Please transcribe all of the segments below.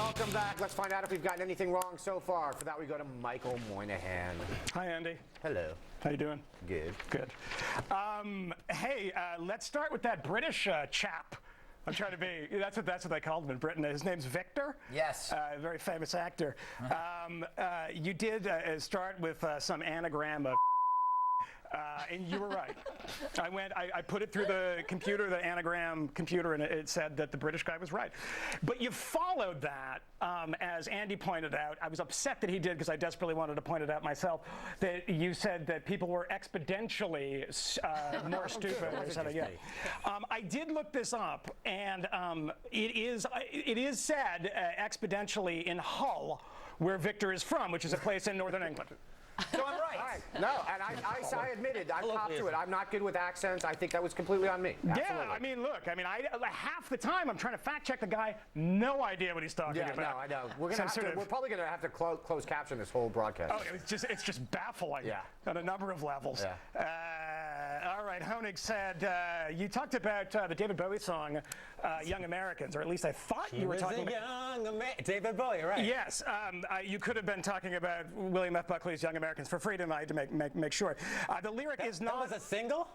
Welcome back. Let's find out if we've gotten anything wrong so far. For that, we go to Michael Moynihan. Hi, Andy. Hello. How you doing? Good. Good. Hey, let's start with that British chap. I'm trying to be. That's what they called him in Britain. His name's Victor. Yes. A very famous actor. You did start with some anagram of. And you were right. I put it through the computer, the anagram computer, and it said that the British guy was right. But you followed that, as Andy pointed out. I was upset that he did because I desperately wanted to point it out myself. That you said that people were exponentially more stupid. Or something. Yeah. I did look this up, and it is said exponentially in Hull, where Victor is from, which is a place in northern England. So I'm right. All right. No, and I admitted, I popped to it. I'm not good with accents. I think that was completely on me. Absolutely. Yeah, I mean, look, half the time I'm trying to fact check the guy, no idea what he's talking about. No, I know. We're probably gonna have to close caption this whole broadcast. Oh, it's just baffling. Yeah. On a number of levels. Yeah. All right, Honig said you talked about the David Bowie song, "Young Americans," or at least I thought you were talking about David Bowie, right? Yes, you could have been talking about William F. Buckley's "Young Americans for Freedom." I had to make sure. The lyric is not. That was a single?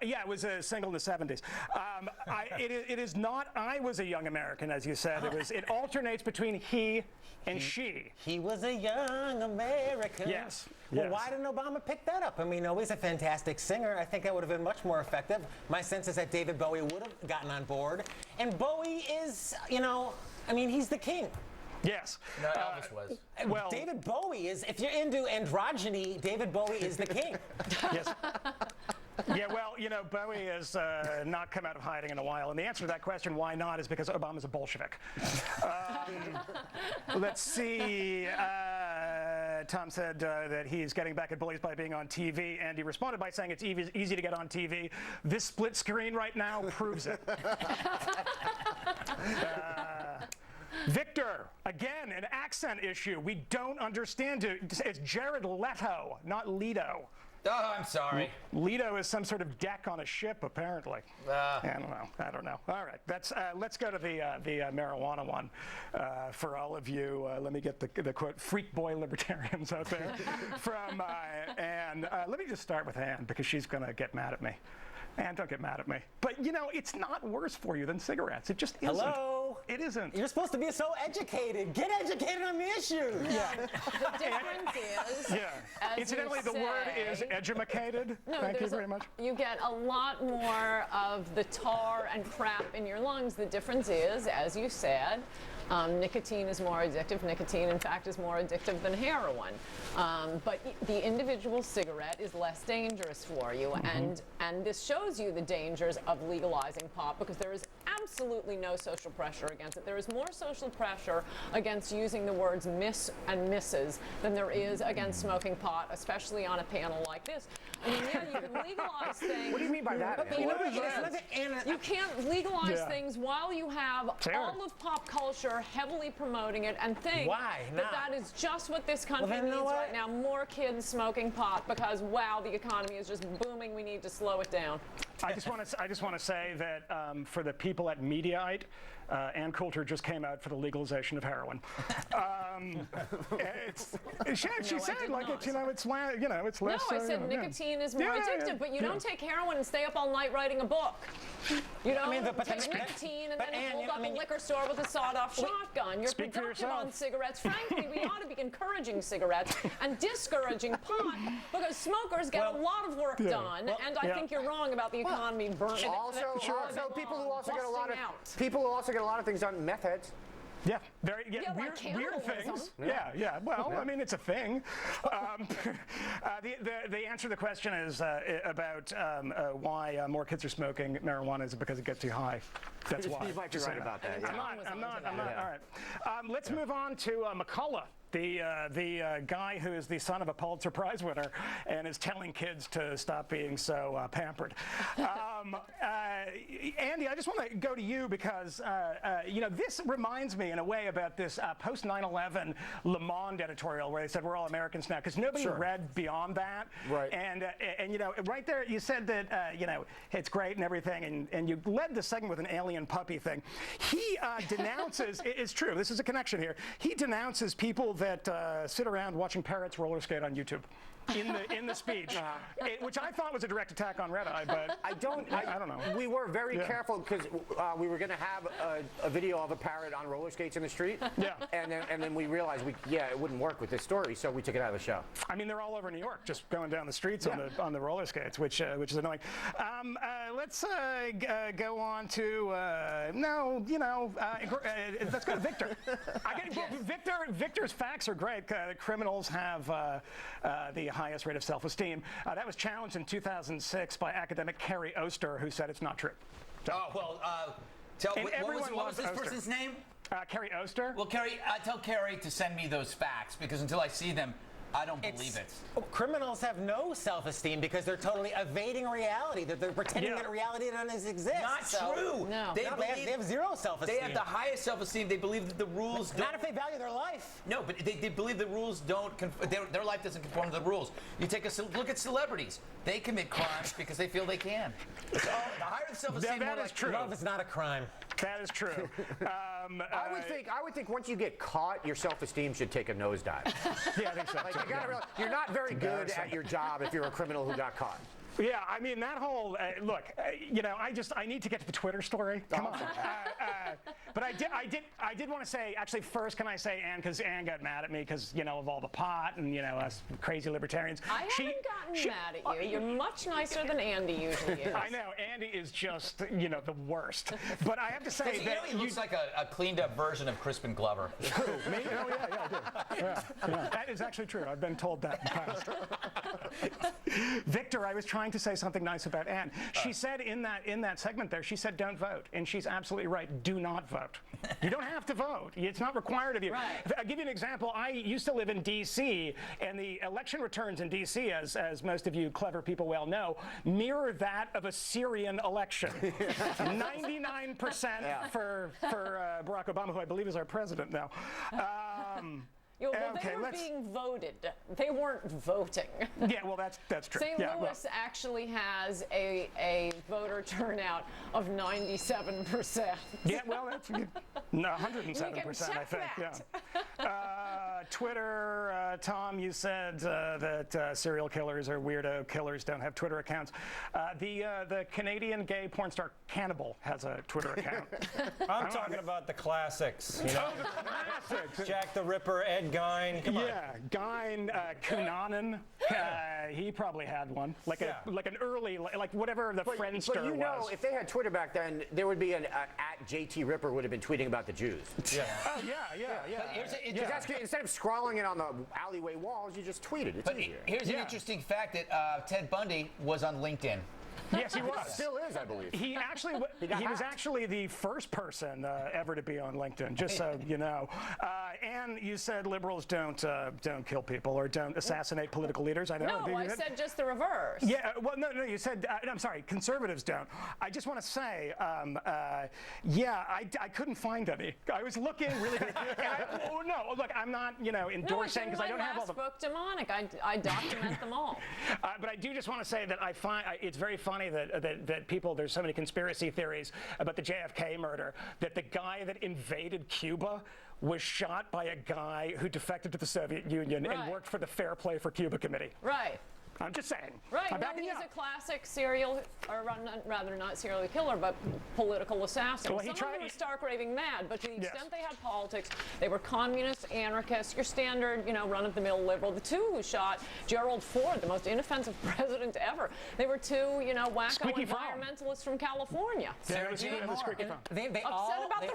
Yeah, it was a single in the 70s. It is not "I was a young American," as you said. It alternates between he and she. He was a young American. Yes. Well, yes. why didn't Obama pick that up? I mean, he's a fantastic singer. I think that would have been much more effective. My sense is that David Bowie would have gotten on board. And Bowie is, he's the king. Yes. No, Elvis was. Well, David Bowie is, if you're into androgyny, David Bowie is the king. Yes. Yeah, well, Bowie has not come out of hiding in a while. And the answer to that question, why not, is because Obama's a Bolshevik. Let's see. Tom said that he's getting back at bullies by being on TV. And he responded by saying it's easy to get on TV. This split screen right now proves it. Victor, again, an accent issue. We don't understand it. It's Jared Leto, not Leto. Oh, I'm sorry. Leto is some sort of deck on a ship, apparently. I don't know. All right, let's go to the marijuana one for all of you. Let me get the quote, freak boy libertarians out there from Anne. Let me just start with Anne, because she's going to get mad at me. Anne, don't get mad at me. But, it's not worse for you than cigarettes. It just isn't. Hello? It isn't. You're supposed to be so educated. Get educated on the issue. Yeah. The difference is, incidentally, the word is edumacated. No, Thank you very much. You get a lot more of the tar and crap in your lungs. The difference is, as you said, nicotine is more addictive. Nicotine, in fact, is more addictive than heroin. But the individual cigarette is less dangerous for you. And this shows you the dangers of legalizing pot, because there is absolutely no social pressure against it. There is more social pressure against using the words miss and misses than there is against smoking pot, especially on a panel like this. I mean, yeah, you can legalize things. What do you mean by that? You can't legalize things while you have all of pop culture heavily promoting it and think that is just what this country needs right now. More kids smoking pot because, wow, the economy is just booming. We need to slow it down. I just want to say that for the people at Mediaite, ANN COULTER just came out for the legalization of heroin. She said, like, it's less. No, I said nicotine is more addictive, but you don't take heroin and stay up all night writing a book. You don't take nicotine and then hold up a liquor store with a sawed-off shotgun. You're productive on cigarettes. Frankly, we ought to be encouraging cigarettes and discouraging pot, because smokers get a lot of work done, and I think you're wrong about the economy burning. Also, people who also get a lot of things done, meth heads. Yeah, weird things. Yeah. Well, I mean, it's a thing. The answer to the question is about why more kids are smoking marijuana is because it gets you high. That's why. You might be right about that. I'm not. All right. Let's move on to McCullough. The guy who is the son of a Pulitzer Prize winner and is telling kids to stop being so pampered. And Andy, I just want to go to you because, this reminds me in a way about this post 9/11 Le Monde editorial where they said we're all Americans now, because nobody read beyond that. Right. And right there, you said that, it's great and everything, and you led the segment with an alien puppy thing. He denounces, it's true, this is a connection here, he denounces people that sit around watching parrots roller skate on YouTube. In the speech, which I thought was a direct attack on Red Eye, but I don't know. We were very careful because we were going to have a video of a parrot on roller skates in the street. Yeah. And then we realized it wouldn't work with this story, so we took it out of the show. I mean, they're all over New York, just going down the streets on the roller skates, which is annoying. Let's go on to let's go to Victor. Victor's facts are great. Criminals have the highest rate of self-esteem. That was challenged in 2006 by academic Carrie Oster, who said it's not true. What was this Oster. person's name? Carrie Oster. Well, Carrie, tell Carrie to send me those facts, because until I see them, I don't believe it. Criminals have no self-esteem because they're totally evading reality. They're pretending that reality doesn't exist. Not true. No. They have zero self-esteem. They have the highest self-esteem. They believe that the rules don't. Not if they value their life. No, but they believe the rules don't. Their life doesn't conform to the rules. You take a look at celebrities. They commit crimes because they feel they can. So the higher the self-esteem, That is true. Love is not a crime. That is true. I would think once you get caught, your self-esteem should take a nosedive. Yeah, I think so. Like, you gotta realize, you're not very good at your job if you're a criminal who got caught. Yeah, I mean that whole look. I need to get to the Twitter story. Come on. But I did want to say, actually, first, can I say Ann, because Ann got mad at me because of all the pot and us crazy libertarians. I haven't gotten mad at you. You're much nicer than Andy usually is. I know Andy is just the worst. But I have to say that he looks like a cleaned-up version of Crispin Glover. Me? Oh yeah, I do. Yeah. That is actually true. I've been told that in the past. Victor, I was trying to say something nice about Ann. She said in that segment there, she said don't vote, and she's absolutely right. Do not vote. You don't have to vote. It's not required of you. Right. I'll give you an example. I used to live in D.C., and the election returns in D.C., as most of you clever people well know, mirror that of a Syrian election. 99% for Barack Obama, who I believe is our president now. They were being voted. They weren't voting. Yeah, well, that's true. St. Louis actually has a voter turnout of 97%. Yeah, well, that's 107%, I think. that. Yeah. Twitter, Tom, you said that serial killers or weirdo killers don't have Twitter accounts. The Canadian gay porn star Cannibal has a Twitter account. I'm talking about the classics. The classics. Jack the Ripper, Ed Gein. Come on. Yeah, Gein, Cunanan. He probably had one, like an early, like whatever the Friendster But was. if they had Twitter back then, there would be an at JT Ripper would have been tweeting about the Jews. Yeah. Oh yeah. That's, instead of scrawling it on the alleyway walls, you just tweet it. It's easier. Here's an interesting fact that Ted Bundy was on LinkedIn. Yes, he was. Still is, I believe. He was actually the first person ever to be on LinkedIn. Just so you know. And you said liberals don't kill people or don't assassinate political leaders. I know. No, I said just the reverse. Yeah. Well, no. You said. I'm sorry. Conservatives don't. I just want to say. I couldn't find any. I was looking really. No. Look, I'm not endorsing because I don't have all the. book demonic. I document them all. But I do just want to say that I find it's very funny that people, there's so many conspiracy theories about the JFK murder, that the guy that invaded Cuba was shot by a guy who defected to the Soviet Union and worked for the Fair Play for Cuba Committee. Right. I'm just saying. Right, I'm backing he's you up. a classic rather not serial killer, but political assassin. Well, Some of them were stark raving mad, but to the extent they had politics, they were communists, anarchists, your standard, run-of-the-mill liberal. The two who shot Gerald Ford, the most inoffensive president ever, they were two, wacko environmentalists from California. They all do,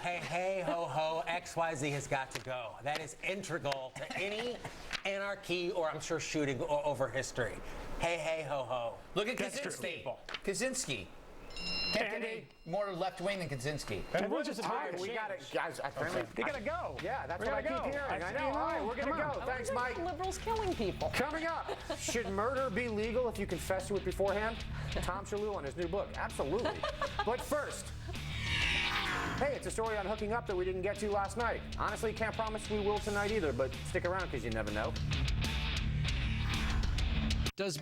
hey, ho, ho, XYZ has got to go. That is integral to any anarchy or I'm sure shooting over history. Hey, ho, ho. Look at Kaczynski. Can't get any more left-wing than Kaczynski. And We're what just is tired. it? We got it, guys. You gotta go. Yeah, that's We what I gotta keep go. hearing. I see know. you. All right, we're gonna Come on. go. Thanks, Mike. Liberals killing people. Coming up, should murder be legal if you confess to it beforehand? Tom Shalhoub on his new book. Absolutely. But first, hey, it's a story on hooking up that we didn't get to last night. Honestly, can't promise we will tonight either, but stick around because you never know. Does